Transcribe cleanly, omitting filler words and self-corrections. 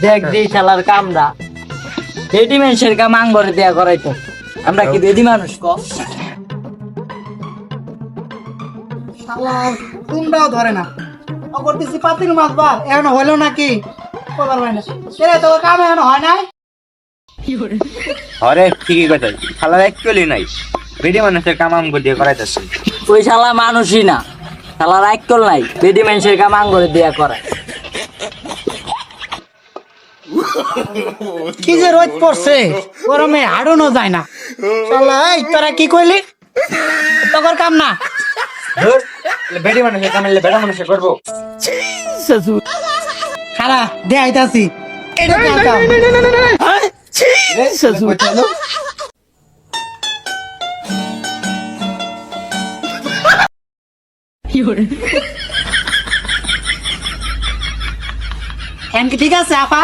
দেখ দি শালার কামরা বেডি মানুষের কাম আঙ্গরে দেয়া করাইতো আমরা কি বেডি মানুষ ক শালার তোমরাও ধরে না করতেছি পাতিল মাছ বার এখন হইলো নাকি কবার হয় না রে তোর কাম এখন হয় নাই আরে ঠিকই কথা শালার অ্যাকচুয়ালি নাই বেডি মানুষের কাম আম দিয়ে করাইতেছে ওই শালা মানুষই না শালার আইকল নাই বেডি মানুষের কাম আঙ্গরে দেয়া করায় কি যে রোদ পড়ছে গরমে হাড়ুনো যায় না শালা এই তোরা কি কইলি তোর কাম না ধুর বেডি মানুষের কাম হলে বেডা মানুষের করবো খারা দে আইতাছি এটা কাম ফ্যান কি ঠিক আছে আপা